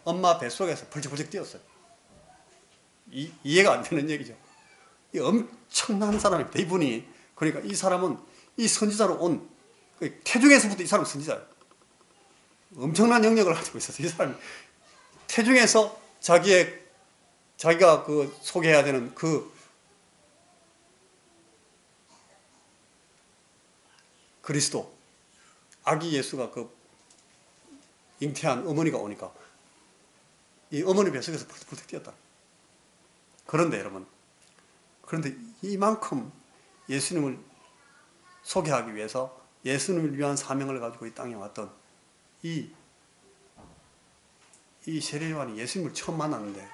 엄마 뱃속에서 벌쩍벌쩍 뛰었어요. 이해가 안 되는 얘기죠. 이 엄청난 사람입니다. 이분이. 그러니까 이 사람은 이 선지자로 온 태중에서부터 이 사람은 선지자예요. 엄청난 영역을 가지고 있었어요. 이 사람이 태중에서 자기가 그 소개해야 되는 그 그리스도, 아기 예수가 그 잉태한 어머니가 오니까 이 어머니 뱃속에서 펄떡펄떡 뛰었다. 그런데 여러분, 그런데 이만큼 예수님을 소개하기 위해서 예수님을 위한 사명을 가지고 이 땅에 왔던 이 세례요한이 예수님을 처음 만났는데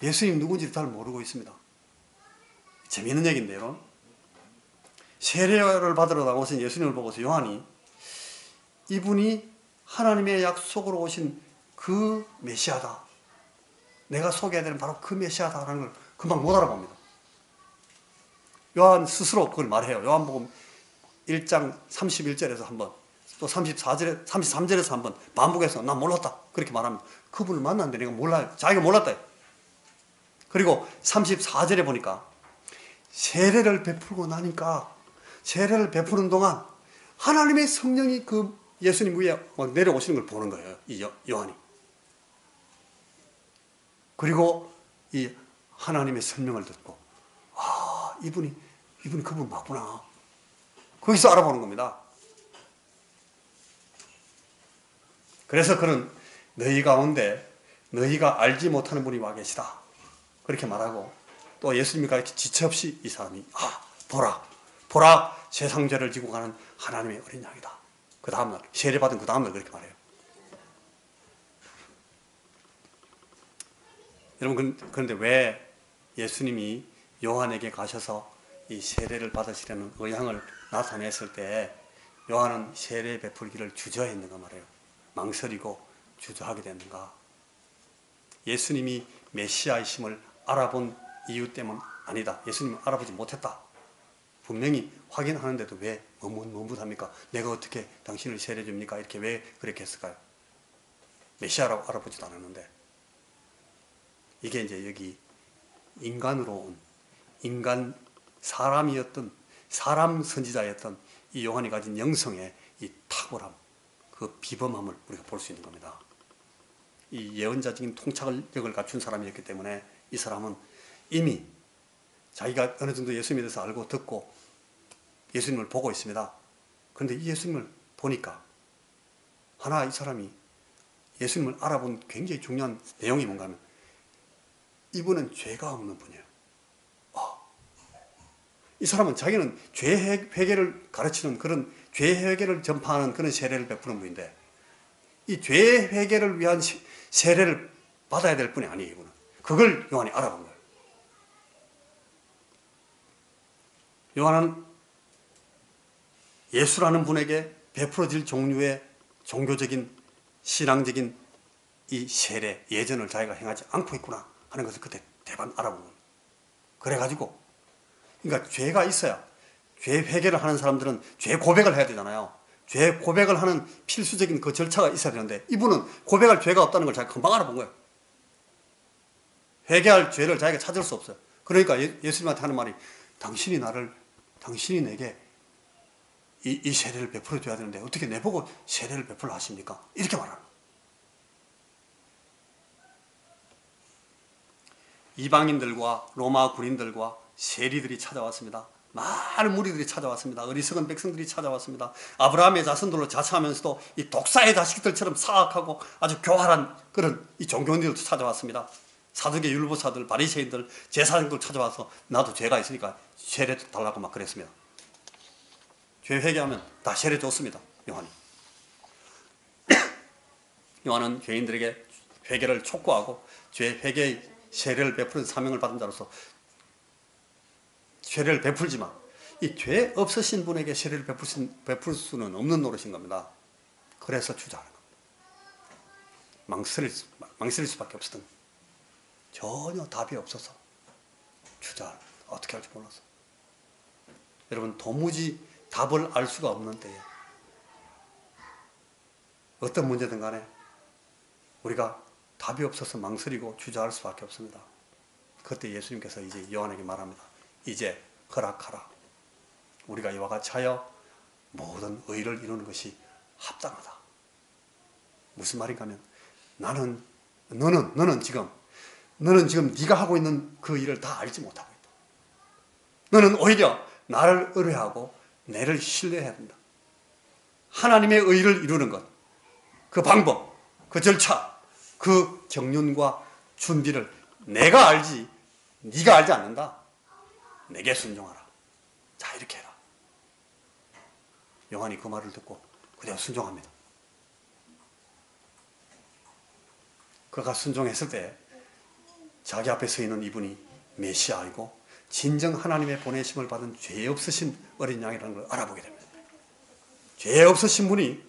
예수님 누군지 잘 모르고 있습니다. 재미있는 얘기인데 여러분, 세례를 받으러 나오신 예수님을 보고서 요한이 이분이 하나님의 약속으로 오신 그 메시아다, 내가 소개해야 되는 바로 그 메시아다라는 걸 금방 못 알아봅니다. 요한 스스로 그걸 말해요. 요한복음 1장 31절에서 한번, 또 34절에, 33절에서 한번 반복해서 난 몰랐다 그렇게 말합니다. 그분을 만났는데 내가 몰라요. 자기가 몰랐다. 그리고 34절에 보니까 세례를 베풀고 나니까, 세례를 베푸는 동안 하나님의 성령이 그 예수님 위에 막 내려오시는 걸 보는 거예요, 이 요한이. 그리고 이 하나님의 설명을 듣고, 아, 이분이 그분 맞구나. 거기서 알아보는 겁니다. 그래서 그는 너희 가운데 너희가 알지 못하는 분이 와 계시다 그렇게 말하고, 또 예수님이 가르쳐 지체 없이 이 사람이, 아, 보라 세상 죄를 지고 가는 하나님의 어린 양이다. 그 다음날, 세례받은 그 다음날 그렇게 말해요. 여러분, 그런데 왜 예수님이 요한에게 가셔서 이 세례를 받으시려는 의향을 나타냈을 때 요한은 세례 베풀기를 주저했는가 말이에요. 망설이고 주저하게 됐는가? 예수님이 메시아이심을 알아본 이유 때문 아니다. 예수님은 알아보지 못했다. 분명히 확인하는데도 왜 머뭇머뭇합니까? 내가 어떻게 당신을 세례 줍니까? 이렇게 왜 그렇게 했을까요? 메시아라고 알아보지도 않았는데. 이게 이제 여기 인간으로 온, 사람이었던, 사람 선지자였던 이 요한이 가진 영성의 이 탁월함, 그 비범함을 우리가 볼 수 있는 겁니다. 이 예언자적인 통찰력을 갖춘 사람이었기 때문에 이 사람은 이미 자기가 어느 정도 예수님에 대해서 알고 듣고 예수님을 보고 있습니다. 그런데 이 예수님을 보니까 하나, 이 사람이 예수님을 알아본 굉장히 중요한 내용이 뭔가 하면, 이분은 죄가 없는 분이에요. 이 사람은 자기는 죄 회개를 가르치는, 그런 죄 회개를 전파하는 그런 세례를 베푸는 분인데, 이 죄 회개를 위한 세례를 받아야 될 분이 아니에요. 이분은. 그걸 요한이 알아본 거예요. 요한은 예수라는 분에게 베풀어질 종류의 종교적인, 신앙적인 이 세례, 예전을 자기가 행하지 않고 있구나 하는 것을 그때 대반 알아본 거예요. 그래가지고, 그러니까 죄가 있어야, 죄 회개를 하는 사람들은 죄 고백을 해야 되잖아요. 죄 고백을 하는 필수적인 그 절차가 있어야 되는데, 이분은 고백할 죄가 없다는 걸 자기가 금방 알아본 거예요. 회개할 죄를 자기가 찾을 수 없어요. 그러니까 예수님한테 하는 말이, 당신이 내게 이 세례를 베풀어 줘야 되는데 어떻게 내보고 세례를 베풀어 하십니까? 이렇게 말하는 거예요. 이방인들과 로마 군인들과 세리들이 찾아왔습니다. 많은 무리들이 찾아왔습니다. 어리석은 백성들이 찾아왔습니다. 아브라함의 자손들로 자처하면서도 이 독사의 자식들처럼 사악하고 아주 교활한 그런 이 종교인들도 찾아왔습니다. 사두개 율법사들, 바리새인들, 제사장들 찾아와서 나도 죄가 있으니까 세례 달라고 막 그랬습니다. 죄 회개하면 다 세례 줬습니다. 요한이. 요한은 죄인들에게 회개를 촉구하고 죄 회개의 세례를 베푸는 사명을 받은 자로서 세례를 베풀지만, 이 죄 없으신 분에게 세례를 베풀 수는 없는 노릇인 겁니다. 그래서 주저하는 겁니다. 망설일 수밖에 없었던 거예요. 전혀 답이 없어서 주저하는, 어떻게 할지 몰라서. 여러분, 도무지 답을 알 수가 없는 때에 어떤 문제든 간에 우리가 답이 없어서 망설이고 주저할 수밖에 없습니다. 그때 예수님께서 이제 요한에게 말합니다. 이제 허락하라. 우리가 이와 같이 하여 모든 의를 이루는 것이 합당하다. 무슨 말인가 하면, 너는 지금 네가 하고 있는 그 일을 다 알지 못하고 있다. 너는 오히려 나를 의뢰하고 내를 신뢰해야 된다. 하나님의 의를 이루는 것, 그 방법, 그 절차, 그 정륜과 준비를 내가 알지 네가 알지 않는다. 내게 순종하라. 자, 이렇게 해라. 요한이 그 말을 듣고 그대로 순종합니다. 그가 순종했을 때 자기 앞에 서 있는 이분이 메시아이고 진정 하나님의 보내심을 받은 죄 없으신 어린 양이라는 걸 알아보게 됩니다. 죄 없으신 분이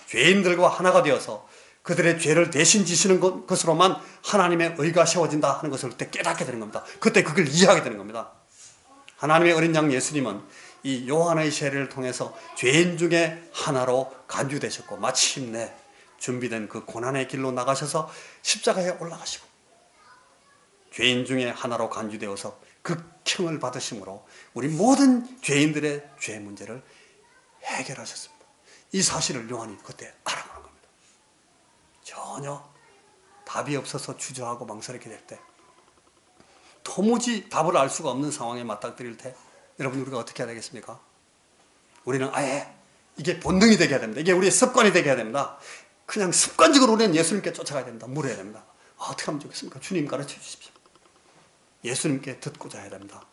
죄인들과 하나가 되어서 그들의 죄를 대신 지시는 것으로만 하나님의 의가 세워진다 하는 것을 그때 깨닫게 되는 겁니다. 그때 그걸 이해하게 되는 겁니다. 하나님의 어린 양 예수님은 이 요한의 세례를 통해서 죄인 중에 하나로 간주되셨고 마침내 준비된 그 고난의 길로 나가셔서 십자가에 올라가시고 죄인 중에 하나로 간주되어서 극형을 받으심으로 우리 모든 죄인들의 죄 문제를 해결하셨습니다. 이 사실을 요한이 그때 알아보는 겁니다. 전혀 답이 없어서 주저하고 망설이게 될 때, 도무지 답을 알 수가 없는 상황에 맞닥뜨릴 때 여러분 우리가 어떻게 해야 되겠습니까? 우리는 아예 이게 본능이 되게 해야 됩니다. 이게 우리의 습관이 되게 해야 됩니다. 그냥 습관적으로 우리는 예수님께 쫓아가야 됩니다. 물어야 됩니다. 어떻게 하면 좋겠습니까? 주님 가르쳐 주십시오. 예수님께 듣고자 해야 됩니다.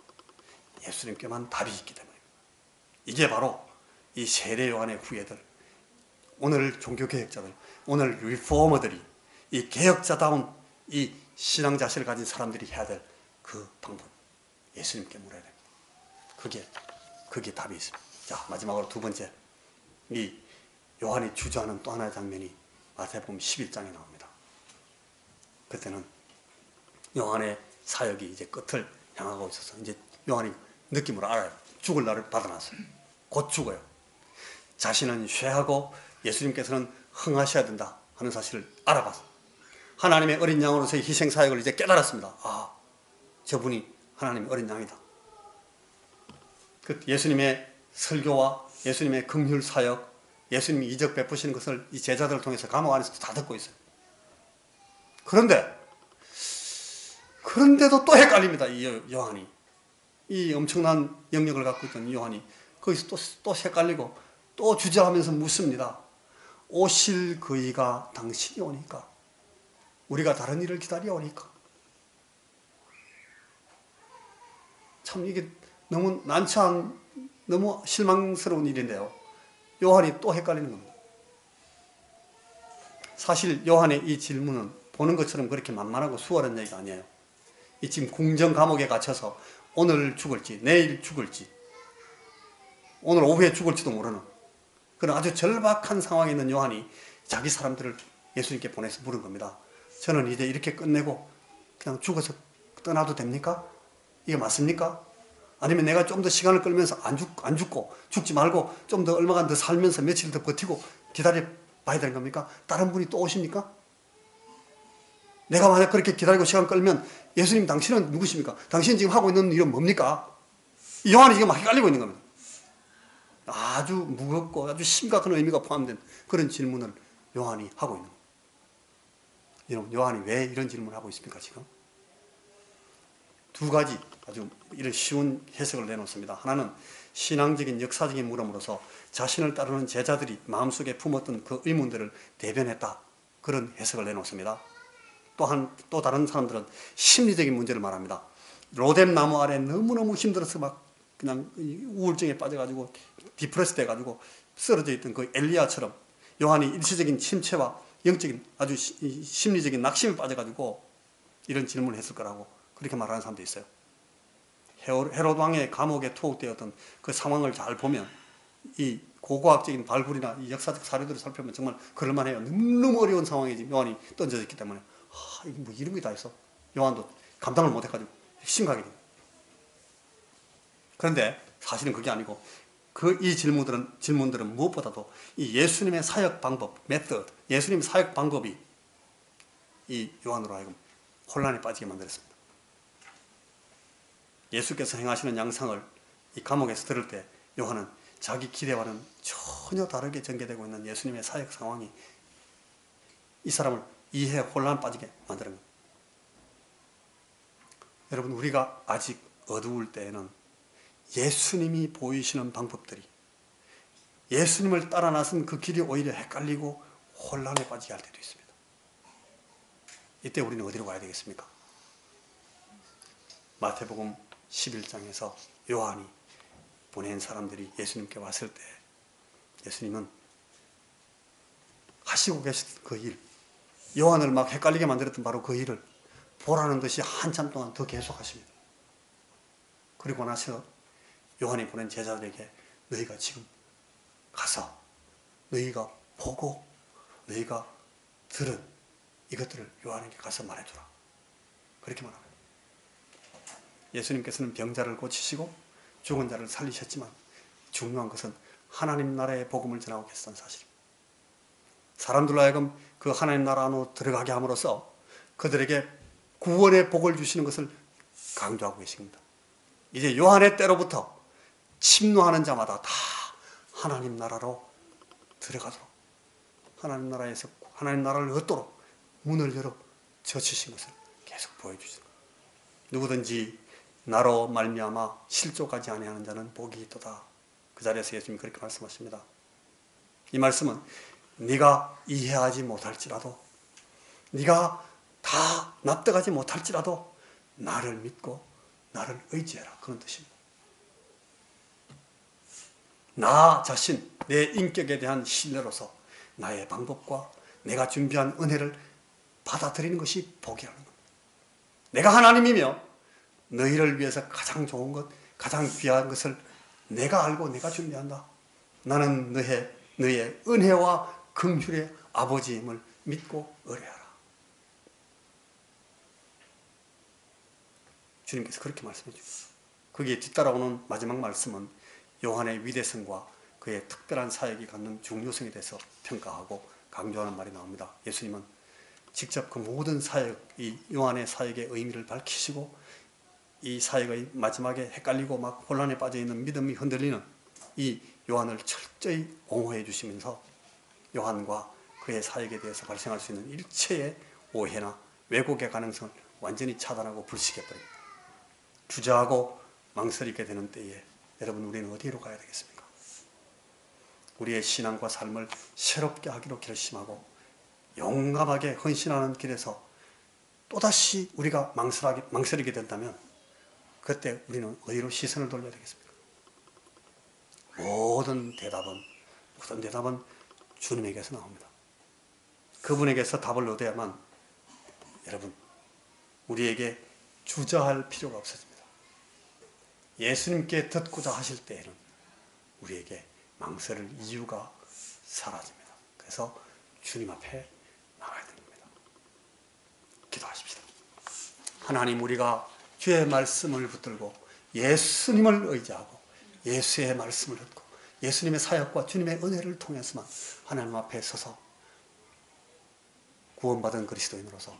예수님께만 답이 있기 때문입니다. 이게 바로 이 세례 요한의 후예들, 오늘 종교개혁자들, 오늘 리포머들이, 이 개혁자다운 이 신앙 자세를 가진 사람들이 해야 될 그 방법, 예수님께 물어야 됩니다. 그게 답이 있습니다. 자, 마지막으로 두 번째, 이 요한이 주저하는 또 하나의 장면이 마태복음 11장에 나옵니다. 그때는 요한의 사역이 이제 끝을 향하고 있어서 이제 요한이 느낌으로 알아요. 죽을 날을 받아놨어요. 곧 죽어요. 자신은 쇠하고 예수님께서는 흥하셔야 된다 하는 사실을 알아봤어. 하나님의 어린 양으로서의 희생 사역을 이제 깨달았습니다. 아, 저분이 하나님의 어린 양이다. 그 예수님의 설교와 예수님의 긍휼 사역, 예수님이 이적 베푸시는 것을 이 제자들을 통해서 감옥 안에서도 다 듣고 있어요. 그런데도 또 헷갈립니다. 이 요한이, 이 엄청난 영역을 갖고 있던 이 요한이 거기서 또 헷갈리고 또 주저하면서 묻습니다. 오실 그이가 당신이 오니까 우리가 다른 일을 기다려오니까. 참 이게 너무 난처한, 너무 실망스러운 일인데요. 요한이 또 헷갈리는 겁니다. 사실 요한의 이 질문은 보는 것처럼 그렇게 만만하고 수월한 얘기가 아니에요. 이 지금 궁정 감옥에 갇혀서 오늘 죽을지 내일 죽을지 오늘 오후에 죽을지도 모르는 그런 아주 절박한 상황에 있는 요한이 자기 사람들을 예수님께 보내서 물은 겁니다. 저는 이제 이렇게 끝내고 그냥 죽어서 떠나도 됩니까? 이게 맞습니까? 아니면 내가 좀 더 시간을 끌면서 안 죽고 죽지 말고 좀 더 얼마간 더 살면서 며칠 더 버티고 기다려 봐야 되는 겁니까? 다른 분이 또 오십니까? 내가 만약 그렇게 기다리고 시간 끌면 예수님 당신은 누구십니까? 당신 지금 하고 있는 일은 뭡니까? 이 요한이 지금 막 헷갈리고 있는 겁니다. 아주 무겁고 아주 심각한 의미가 포함된 그런 질문을 요한이 하고 있는 겁니다. 여러분, 요한이 왜 이런 질문을 하고 있습니까? 지금 두 가지 아주 이런 쉬운 해석을 내놓습니다. 하나는 신앙적인 역사적인 물음으로서 자신을 따르는 제자들이 마음속에 품었던 그 의문들을 대변했다, 그런 해석을 내놓습니다. 또 다른 사람들은 심리적인 문제를 말합니다. 로뎀 나무 아래 너무너무 힘들어서 막 그냥 우울증에 빠져가지고 디프레스 돼가지고 쓰러져 있던 그 엘리야처럼 요한이 일시적인 침체와 영적인 아주 심리적인 낙심에 빠져가지고 이런 질문을 했을 거라고 그렇게 말하는 사람도 있어요. 헤롯 왕의 감옥에 투옥되었던 그 상황을 잘 보면 이 고고학적인 발굴이나 이 역사적 사료들을 살펴보면 정말 그럴만해요. 너무 어려운 상황에 지금 요한이 던져져 있기 때문에 이게 뭐 이런 게 다 있어. 요한도 감당을 못해가지고 심각하게 됩니다. 그런데 사실은 그게 아니고 이 질문들은 무엇보다도 이 예수님의 사역 방법, 메서드, 예수님의 사역 방법이 이 요한으로 하여금 혼란에 빠지게 만들었습니다. 예수께서 행하시는 양상을 이 감옥에서 들을 때 요한은 자기 기대와는 전혀 다르게 전개되고 있는 예수님의 사역 상황이 이 사람을 이해 혼란 빠지게 만드는 겁니다. 여러분, 우리가 아직 어두울 때에는 예수님이 보이시는 방법들이 예수님을 따라 나선 그 길이 오히려 헷갈리고 혼란에 빠지게 할 때도 있습니다. 이때 우리는 어디로 가야 되겠습니까? 마태복음 11장에서 요한이 보낸 사람들이 예수님께 왔을 때 예수님은 하시고 계신 그 일, 요한을 막 헷갈리게 만들었던 바로 그 일을 보라는 듯이 한참 동안 더 계속하십니다. 그리고 나서 요한이 보낸 제자들에게 너희가 지금 가서 너희가 보고 너희가 들은 이것들을 요한에게 가서 말해주라. 그렇게 말합니다. 예수님께서는 병자를 고치시고 죽은 자를 살리셨지만 중요한 것은 하나님 나라의 복음을 전하고 계시다는 사실입니다. 사람들로 하여금 그 하나님 나라 안으로 들어가게 함으로써 그들에게 구원의 복을 주시는 것을 강조하고 계십니다. 이제 요한의 때로부터 침노하는 자마다 다 하나님 나라로 들어가도록, 하나님 나라에서 하나님 나라를 얻도록 문을 열어 젖히신 것을 계속 보여주십니다. 누구든지 나로 말미암아 실족하지 아니하는 자는 복이 있도다. 그 자리에서 예수님이 그렇게 말씀하십니다. 이 말씀은 네가 이해하지 못할지라도, 네가 다 납득하지 못할지라도 나를 믿고 나를 의지해라, 그런 뜻입니다. 나 자신, 내 인격에 대한 신뢰로서 나의 방법과 내가 준비한 은혜를 받아들이는 것이 복이라는 겁니다. 내가 하나님이며 너희를 위해서 가장 좋은 것, 가장 귀한 것을 내가 알고 내가 준비한다. 나는 너의 은혜와 긍휼의 아버지임을 믿고 의뢰하라. 주님께서 그렇게 말씀해 주십니다. 거기에 뒤따라오는 마지막 말씀은 요한의 위대성과 그의 특별한 사역이 갖는 중요성에 대해서 평가하고 강조하는 말이 나옵니다. 예수님은 직접 그 모든 사역, 이 요한의 사역의 의미를 밝히시고 이 사역의 마지막에 헷갈리고 막 혼란에 빠져있는 믿음이 흔들리는 이 요한을 철저히 옹호해 주시면서 요한과 그의 사역에 대해서 발생할 수 있는 일체의 오해나 왜곡의 가능성을 완전히 차단하고 불식해버립니다. 주저하고 망설이게 되는 때에 여러분, 우리는 어디로 가야 되겠습니까? 우리의 신앙과 삶을 새롭게 하기로 결심하고 용감하게 헌신하는 길에서 또다시 우리가 망설이게 된다면 그때 우리는 어디로 시선을 돌려야 되겠습니까? 모든 대답은 주님에게서 나옵니다. 그분에게서 답을 얻어야만 여러분, 우리에게 주저할 필요가 없어집니다. 예수님께 듣고자 하실 때에는 우리에게 망설일 이유가 사라집니다. 그래서 주님 앞에 나가야 됩니다. 기도하십시다. 하나님, 우리가 주의 말씀을 붙들고 예수님을 의지하고 예수의 말씀을 듣고 예수님의 사역과 주님의 은혜를 통해서만 하나님 앞에 서서 구원받은 그리스도인으로서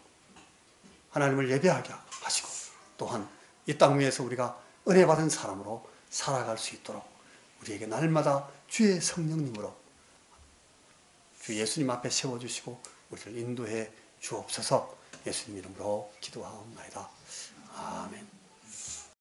하나님을 예배하게 하시고 또한 이 땅 위에서 우리가 은혜 받은 사람으로 살아갈 수 있도록 우리에게 날마다 주의 성령님으로 주 예수님 앞에 세워주시고 우리를 인도해 주옵소서. 예수님 이름으로 기도하옵나이다. 아멘.